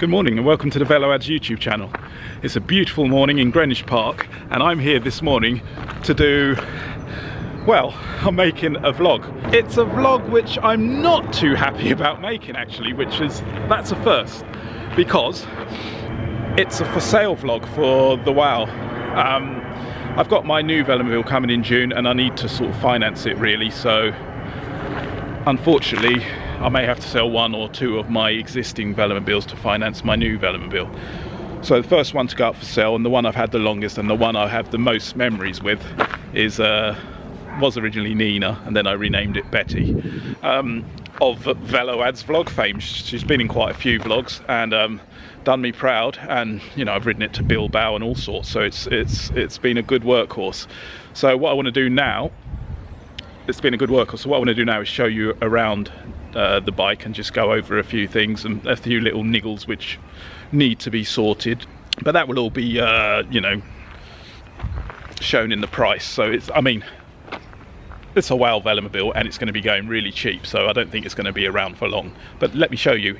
Good morning and welcome to the Velo-ads YouTube channel. It's a beautiful morning in Greenwich Park and I'm here this morning to do, well, I'm making a vlog. It's a vlog which I'm not too happy about making actually, that's a first, because it's a for sale vlog for the Wow. I've got my new Velomobile coming in June and I need to sort of finance it really, so unfortunately I may have to sell one or two of my existing Velomobiles to finance my new Velomobile. So the first one to go up for sale, and the one I've had the longest and the one I have the most memories with, was originally Nina and then I renamed it Betty, of Velo-ads vlog fame. She's been in quite a few vlogs and done me proud, and you know, I've ridden it to Bilbao and all sorts, so it's been a good workhorse. So what I want to do now, it's been a good workhorse, so what I want to do now is show you around the bike and just go over a few things and a few little niggles which need to be sorted, but that will all be you know, shown in the price. So it's a Wow Velomobile and it's going to be going really cheap, so I don't think it's going to be around for long, but let me show you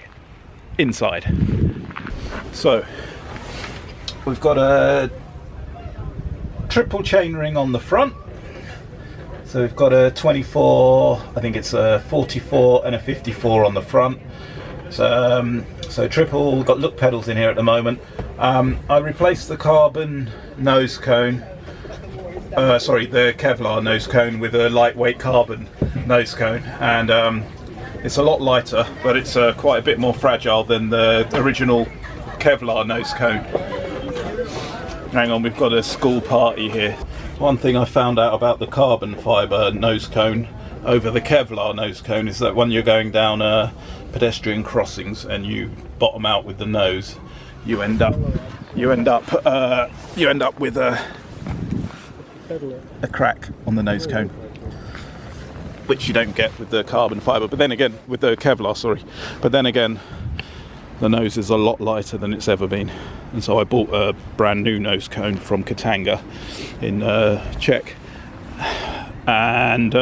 inside. So we've got a triple chainring on the front. So we've got a 24, I think it's a 44 and a 54 on the front. So triple, we've got look pedals in here at the moment. I replaced the carbon nose cone, the Kevlar nose cone with a lightweight carbon nose cone, and it's a lot lighter, but it's quite a bit more fragile than the original Kevlar nose cone. Hang on, we've got a school party here. One thing I found out about the carbon fibre nose cone over the Kevlar nose cone is that when you're going down pedestrian crossings and you bottom out with the nose, you end up with a crack on the nose cone, which you don't get with the carbon fibre. But then again, with the Kevlar, sorry. But then again, the nose is a lot lighter than it's ever been, and so I bought a brand new nose cone from Katanga in Czech and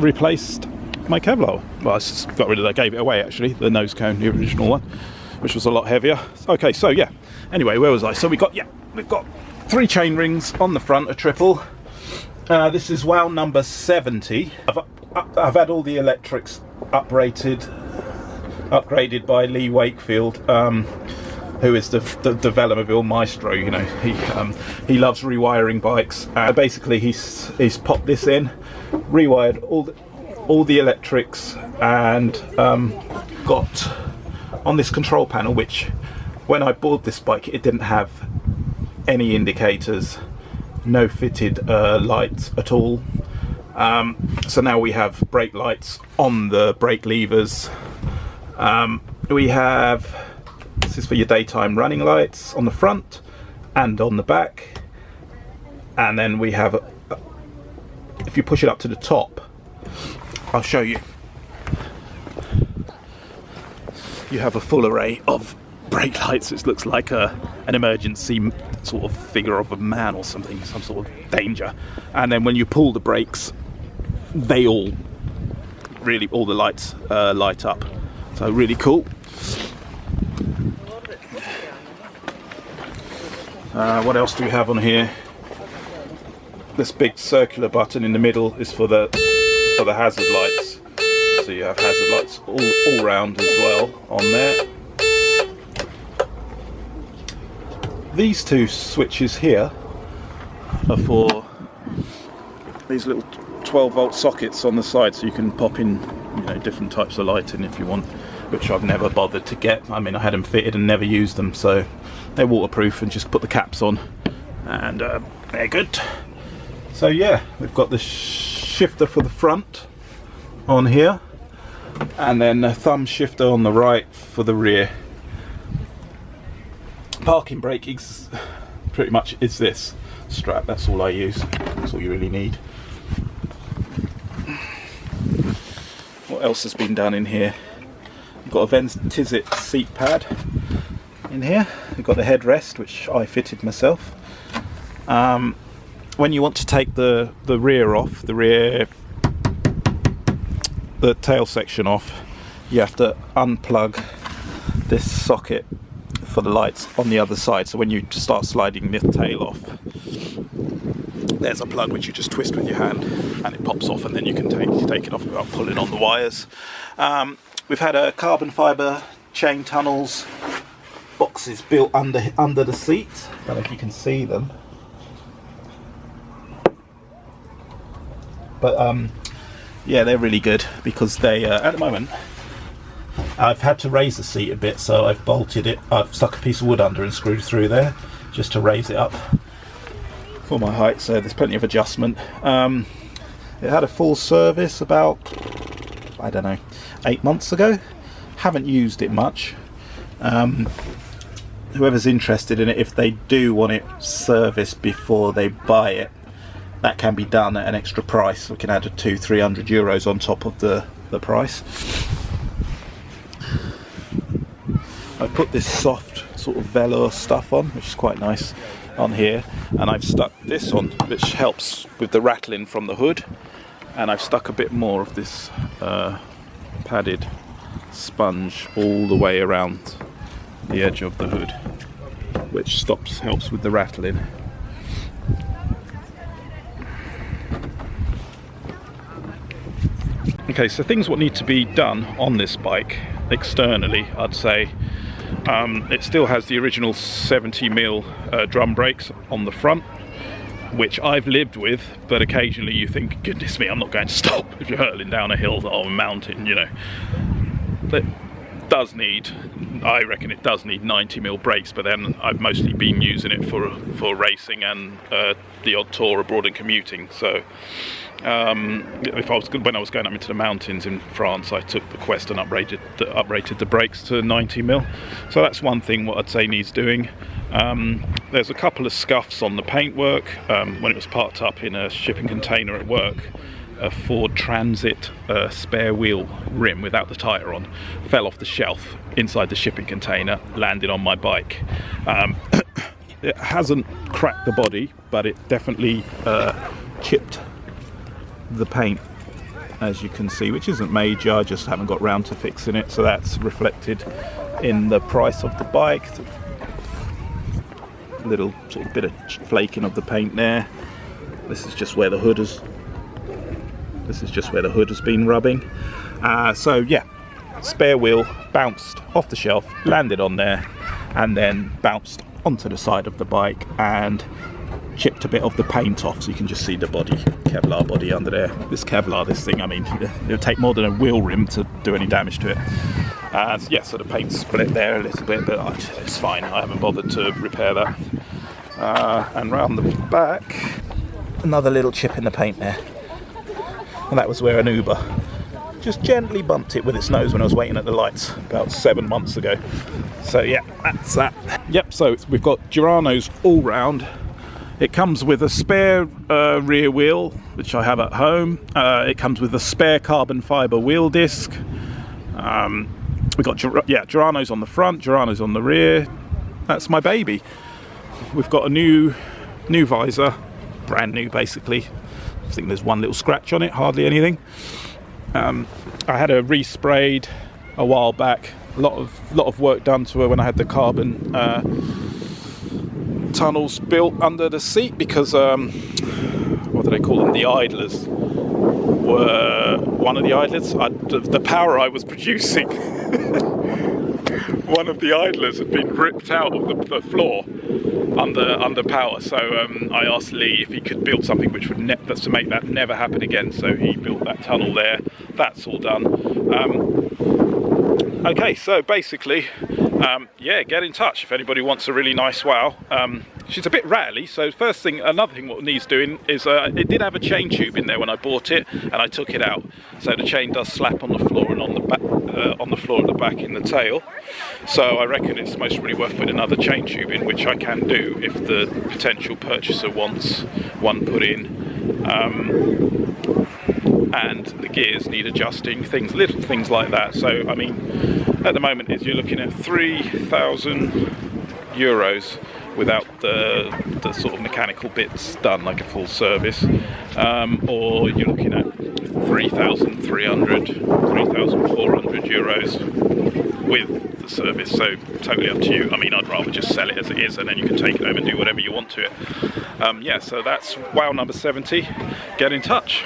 replaced my Kevlar. Well, I just got rid of that, gave it away actually, the nose cone, the original one, which was a lot heavier. Okay, so yeah, anyway, where was I? So we've got three chain rings on the front, a triple. This is Wow number 70. I've had all the electrics upgraded by Lee Wakefield, who is the Velomobile maestro. You know, he loves rewiring bikes. Basically he's popped this in, rewired all the electrics, and got on this control panel, which when I bought this bike it didn't have any indicators, no fitted lights at all. So now we have brake lights on the brake levers. We have, this is for your daytime running lights on the front and on the back, and then we have if you push it up to the top, I'll show you, you have a full array of brake lights, which looks like an emergency sort of figure of a man or something, some sort of danger. And then when you pull the brakes, they all the lights light up. So really cool. What else do we have on here? This big circular button in the middle is for the hazard lights. So you have hazard lights all round as well on there. These two switches here are for these little 12-volt sockets on the side, so you can pop in, you know, different types of lighting if you want, which I've never bothered to get. I mean, I had them fitted and never used them, so they're waterproof, and just put the caps on and they're good. So yeah, we've got the shifter for the front on here, and then a thumb shifter on the right for the rear. Parking brake pretty much is this strap, that's all I use, that's all you really need. What else has been done in here? We've got a Ventizit seat pad in here. We've got the headrest, which I fitted myself. When you want to take the rear off, the tail section off, you have to unplug this socket for the lights on the other side, so when you start sliding the tail off, there's a plug which you just twist with your hand and it pops off, and then you can take it off without pulling on the wires. We've had a carbon fibre chain tunnels boxes built under the seat. I don't know if you can see them, but yeah, they're really good because they at the moment I've had to raise the seat a bit, so I've bolted it. I've stuck a piece of wood under and screwed through there just to raise it up for my height, so there's plenty of adjustment. It had a full service about, I don't know, 8 months ago. Haven't used it much. Whoever's interested in it, if they do want it serviced before they buy it, that can be done at an extra price. We can add 200-300 euros on top of the price. I've put this soft sort of velour stuff on, which is quite nice, on here, and I've stuck this on, which helps with the rattling from the hood, and I've stuck a bit more of this padded sponge all the way around the edge of the hood, which helps with the rattling. Okay, so things what need to be done on this bike externally, I'd say. It still has the original 70mm drum brakes on the front, which I've lived with, but occasionally you think, goodness me, I'm not going to stop if you're hurtling down a hill or a mountain, you know. It does need, I reckon it does need 90mm brakes, but then I've mostly been using it for racing and the odd tour abroad and commuting. So when I was going up into the mountains in France, I took the Quest and uprated the brakes to 90mm. So that's one thing what I'd say needs doing. There's a couple of scuffs on the paintwork. When it was parked up in a shipping container at work, a Ford Transit spare wheel rim without the tyre on fell off the shelf inside the shipping container, landed on my bike. It hasn't cracked the body, but it definitely chipped the paint, as you can see, which isn't major. I just haven't got round to fixing it, so that's reflected in the price of the bike. A little sort of bit of flaking of the paint there. This is just where the hood has been rubbing. So yeah, spare wheel bounced off the shelf, landed on there, and then bounced onto the side of the bike and chipped a bit of the paint off, so you can just see the body, Kevlar body under there. This Kevlar, this thing, I mean, it would take more than a wheel rim to do any damage to it. Yeah, so the paint split there a little bit, but it's fine. I haven't bothered to repair that. And round the back, another little chip in the paint there. And that was where an Uber just gently bumped it with its nose when I was waiting at the lights about 7 months ago. So yeah, that's that. Yep, so we've got Giranos all round. It comes with a spare rear wheel, which I have at home. It comes with a spare carbon fibre wheel disc. We've got Giranos on the front, Giranos on the rear. That's my baby. We've got a new visor, brand new basically. I think there's one little scratch on it, hardly anything. I had her resprayed a while back. A lot of work done to her when I had the carbon tunnels built under the seat, because what do they call them? The idlers were one of the idlers. The power I was producing, one of the idlers had been ripped out of the floor under power. So I asked Lee if he could build something which would to make that never happen again. So he built that tunnel there. That's all done. Okay, so basically, yeah, get in touch if anybody wants a really nice wow. She's a bit rattly, so another thing what needs doing is it did have a chain tube in there when I bought it, and I took it out. So the chain does slap on the floor and on the back, on the floor at the back in the tail. So I reckon it's most really worth putting another chain tube in, which I can do if the potential purchaser wants one put in. And the gears need adjusting, little things like that. So I mean, at the moment you're looking at 3,000 euros without the sort of mechanical bits done, like a full service, or you're looking at 3,300, 3,400 euros with the service, so totally up to you. I mean, I'd rather just sell it as it is, and then you can take it home and do whatever you want to it. Yeah, so that's wow number 70. Get in touch.